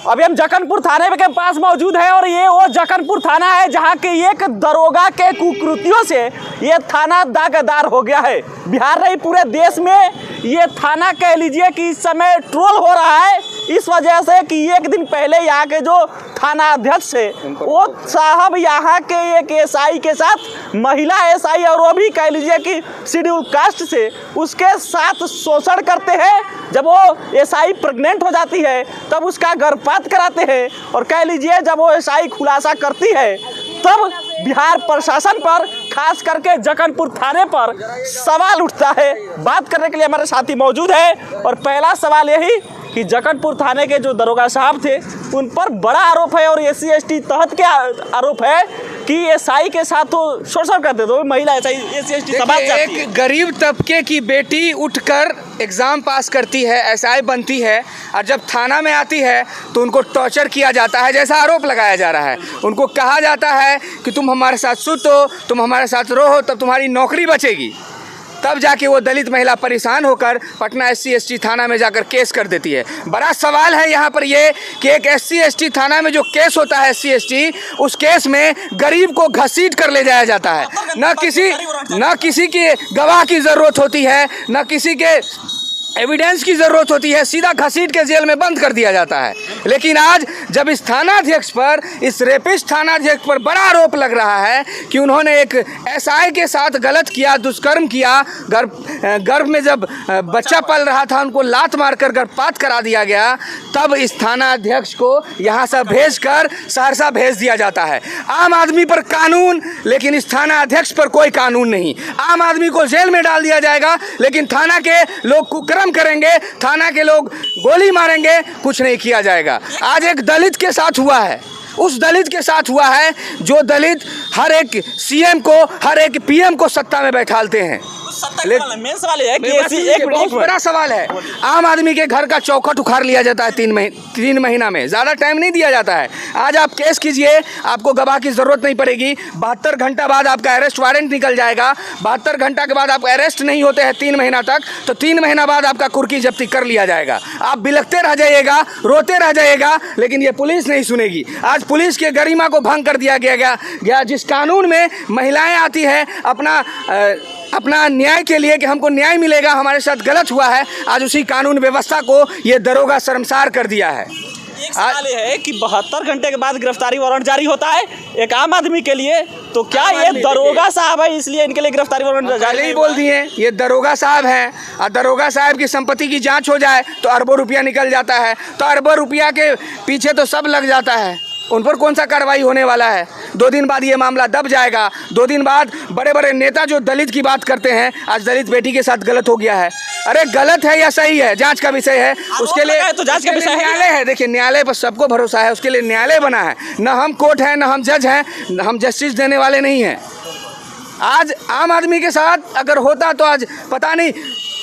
अभी हम जक्कनपुर थाने के पास मौजूद है और ये वो जक्कनपुर थाना है जहाँ के एक दरोगा के कुकृतियों से ये थाना दागदार हो गया है। बिहार नहीं पूरे देश में ये थाना कह लीजिए कि इस समय ट्रोल हो रहा है, इस वजह से कि एक दिन पहले यहाँ के जो थाना अध्यक्ष है वो साहब यहाँ के एक एसआई के साथ, महिला एसआई और वो भी कह लीजिए कि शेड्यूल कास्ट से, उसके साथ शोषण करते हैं। जब वो एसआई प्रेग्नेंट हो जाती है तब उसका गर्भपात कराते हैं और कह लीजिए जब वो एसआई खुलासा करती है तब बिहार प्रशासन पर, खास करके जक्कनपुर थाने पर सवाल उठता है। बात करने के लिए हमारे साथी मौजूद है और पहला सवाल यही कि जक्कनपुर थाने के जो दरोगा साहब थे उन पर बड़ा आरोप है और एससी एसटी तहत क्या आरोप है कि एसआई के साथ तो शोषण करते थे, महिला एसआई एससी एसटी समाज जाती है। एक गरीब तबके की बेटी उठकर एग्ज़ाम पास करती है, एसआई बनती है और जब थाना में आती है तो उनको टॉर्चर किया जाता है जैसा आरोप लगाया जा रहा है। उनको कहा जाता है कि तुम हमारे साथ सुतो, तुम हमारे साथ रहो, तब तुम्हारी नौकरी बचेगी। तब जाके वो दलित महिला परेशान होकर पटना एससी एसटी थाना में जाकर केस कर देती है। बड़ा सवाल है यहाँ पर ये कि एक एससी एसटी थाना में जो केस होता है एससी एसटी, उस केस में गरीब को घसीट कर ले जाया जाता है। न किसी के गवाह की ज़रूरत होती है, न किसी के एविडेंस की ज़रूरत होती है, सीधा घसीट के जेल में बंद कर दिया जाता है। लेकिन आज जब इस थानाध्यक्ष पर, इस रेपिस्ट थानाध्यक्ष पर बड़ा आरोप लग रहा है कि उन्होंने एक एसआई के साथ गलत किया, दुष्कर्म किया, गर्भ में जब बच्चा पल रहा था उनको लात मारकर गर्भपात करा दिया गया, तब इस थानाध्यक्ष को यहाँ से भेजकर सहरसा भेज दिया जाता है। आम आदमी पर कानून, लेकिन इस थानाध्यक्ष पर कोई कानून नहीं। आम आदमी को जेल में डाल दिया जाएगा लेकिन थाना के लोग कुकर्म करेंगे, थाना के लोग गोली मारेंगे, कुछ नहीं किया जाएगा। आज एक दलित के साथ हुआ है, उस दलित के साथ हुआ है जो दलित हर एक सीएम को, हर एक पीएम को सत्ता में बैठालते हैं। मेन सवाल है कि एक बहुत बड़ा सवाल है। आम आदमी के घर का चौखट उखाड़ लिया जाता है 3 महीना में, ज़्यादा टाइम नहीं दिया जाता है। आज आप केस कीजिए, आपको गवाह की ज़रूरत नहीं पड़ेगी, 72 घंटा बाद आपका अरेस्ट वारंट निकल जाएगा। 72 घंटा के बाद आप अरेस्ट नहीं होते हैं 3 महीना तक, तो 3 महीना बाद आपका कुर्की जब्ती कर लिया जाएगा। आप बिलखते रह जाइएगा, रोते रह जाइएगा, लेकिन ये पुलिस नहीं सुनेगी। आज पुलिस के गरिमा को भंग कर दिया गया। जिस कानून में महिलाएं आती है अपना न्याय के लिए कि हमको न्याय मिलेगा, हमारे साथ गलत हुआ है, आज उसी कानून व्यवस्था को ये दरोगा शर्मसार कर दिया है। एक सवाल ये है कि 72 घंटे के बाद गिरफ्तारी वारंट जारी होता है एक आम आदमी के लिए, तो क्या ये दरोगा साहब है इसलिए इनके लिए गिरफ्तारी वारंट जारी नहीं बोल दिए? ये दरोगा साहब हैं और दरोगा साहब की संपत्ति की जांच हो जाए तो अरबों रुपया निकल जाता है, तो अरबों रुपया के पीछे तो सब लग जाता है। उन पर कौन सा कार्रवाई होने वाला है? 2 दिन बाद ये मामला दब जाएगा। 2 दिन बाद बड़े बड़े नेता जो दलित की बात करते हैं, आज दलित बेटी के साथ गलत हो गया है। अरे गलत है या सही है, जांच का विषय है, उसके लिए तो जांच का विषय न्यायालय है। देखिए न्यायालय पर सबको भरोसा है, उसके लिए न्यायालय बना है। न हम कोर्ट हैं, न हम जज हैं, हम जस्टिस देने वाले नहीं हैं। आज आम आदमी के साथ अगर होता तो आज पता नहीं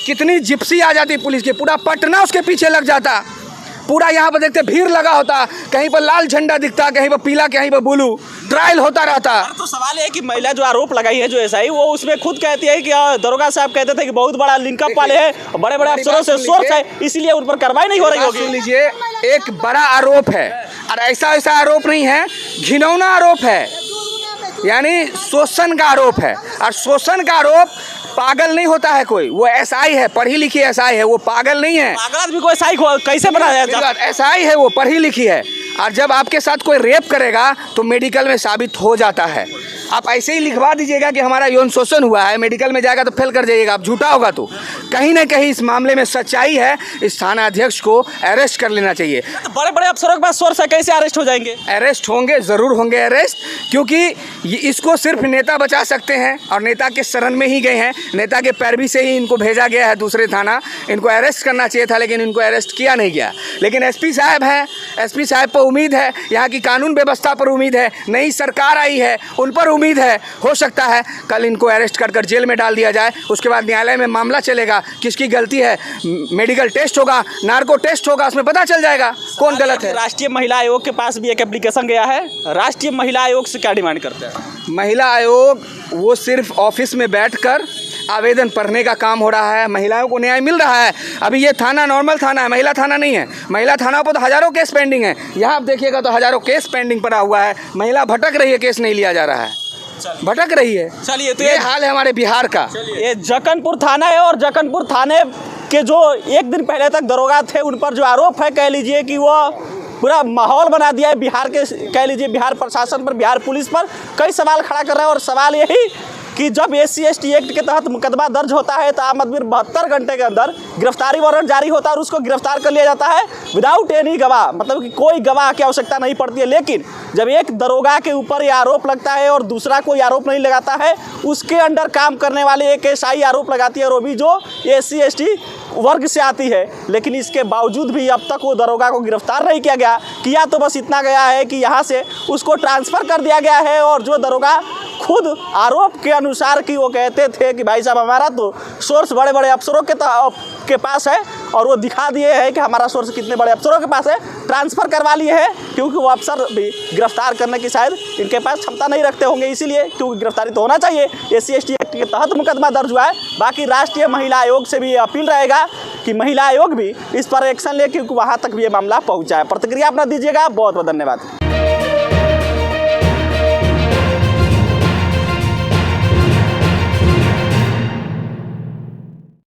कितनी जिप्सी आ जाती पुलिस की, पूरा पटना उसके पीछे लग जाता। पूरा यहाँ पर देखते भीड़ लगा होता, कहीं पर लाल झंडा दिखता, कहीं पर पीला, कहीं पर ब्लू, ट्रायल होता रहता। तो सवाल है कि महिला जो आरोप लगाई है जो एसआई, वो उसमें खुद कहती है कि दरोगा साहब कहते थे कि बहुत बड़ा लिंकअप वाले हैं, बड़े बड़े अफसरों से सोर्स है, इसलिए उन पर कार्रवाई नहीं हो रही होगी। सुन लीजिए, एक बड़ा आरोप है और ऐसा आरोप नहीं है, घिनौना आरोप है, यानी शोषण का आरोप है। और शोषण का आरोप पागल नहीं होता है कोई, वो एसआई है, पढ़ी लिखी एसआई है, वो पागल नहीं है। पागल आदमी को एसआई कैसे बनाया जाता है? एसआई है, वो पढ़ी लिखी है। और जब आपके साथ कोई रेप करेगा तो मेडिकल में साबित हो जाता है। आप ऐसे ही लिखवा दीजिएगा कि हमारा यौन शोषण हुआ है, मेडिकल में जाएगा तो फेल कर जाइएगा, आप झूठा होगा। तो कहीं ना कहीं इस मामले में सच्चाई है, इस थानाध्यक्ष को अरेस्ट कर लेना चाहिए। तो बड़े बड़े अफसरों के पास सोर्स है, कैसे अरेस्ट हो जाएंगे? अरेस्ट होंगे, ज़रूर होंगे अरेस्ट, क्योंकि इसको सिर्फ नेता बचा सकते हैं और नेता के शरण में ही गए हैं। नेता के पैरवी से ही इनको भेजा गया है दूसरे थाना। इनको अरेस्ट करना चाहिए था लेकिन इनको अरेस्ट किया नहीं गया। लेकिन एसपी साहब हैं, एसपी साहब पर उम्मीद है, यहाँ की कानून व्यवस्था पर उम्मीद है, नई सरकार आई है उन पर उम्मीद है। हो सकता है कल इनको अरेस्ट कर जेल में डाल दिया जाए, उसके बाद न्यायालय में मामला चलेगा, किसकी गलती है, मेडिकल टेस्ट होगा, नार्को टेस्ट होगा, उसमें पता चल जाएगा कौन गलत है। राष्ट्रीय महिला आयोग के पास भी एक एप्लीकेशन गया है, राष्ट्रीय महिला आयोग से क्या डिमांड करते हैं? महिला आयोग वो सिर्फ ऑफिस में बैठकर आवेदन पढ़ने का काम हो रहा है, महिलाओं को न्याय मिल रहा है। अभी ये थाना नॉर्मल थाना है, महिला थाना नहीं है। महिला थाना पर तो हज़ारों केस पेंडिंग है, यहाँ आप देखिएगा तो हज़ारों केस पेंडिंग पड़ा हुआ है। महिला भटक रही है, केस नहीं लिया जा रहा है, भटक रही है। चलिए, तो ये हाल है हमारे बिहार का। ये जक्कनपुर थाना है और जक्कनपुर थाने के जो एक दिन पहले तक दरोगा थे उन पर जो आरोप है, कह लीजिए कि वो पूरा माहौल बना दिया है बिहार के, कह लीजिए बिहार प्रशासन पर, बिहार पुलिस पर कई सवाल खड़ा कर रहे हैं। और सवाल यही कि जब SC/ST एक्ट के तहत मुकदमा दर्ज होता है तो आम आदमी 72 घंटे के अंदर गिरफ्तारी वारंट जारी होता है और उसको गिरफ्तार कर लिया जाता है विदाउट एनी गवाह, मतलब कि कोई गवाह की आवश्यकता नहीं पड़ती है। लेकिन जब एक दरोगा के ऊपर ये आरोप लगता है और दूसरा कोई आरोप नहीं लगाता है, उसके अंडर काम करने वाले एक SI आरोप लगाती है और वो भी जो SC/ST वर्ग से आती है, लेकिन इसके बावजूद भी अब तक वो दरोगा को गिरफ्तार नहीं किया गया। किया तो बस इतना गया है कि यहाँ से उसको ट्रांसफ़र कर दिया गया है। और जो दरोगा खुद आरोप के अनुसार कि वो कहते थे कि भाई साहब हमारा तो सोर्स बड़े बड़े अफसरों के पास है, और वो दिखा दिए हैं कि हमारा सोर्स कितने बड़े अफसरों के पास है, ट्रांसफ़र करवा लिए हैं क्योंकि वो अफसर भी गिरफ्तार करने की शायद इनके पास क्षमता नहीं रखते होंगे, इसीलिए, क्योंकि गिरफ्तारी तो होना चाहिए। SC/ST एक्ट के तहत मुकदमा दर्ज हुआ है। बाकी राष्ट्रीय महिला आयोग से भी ये अपील रहेगा कि महिला आयोग भी इस पर एक्शन ले, क्योंकि वहाँ तक भी ये मामला पहुँचा है। प्रतिक्रिया अपना दीजिएगा। बहुत बहुत धन्यवाद।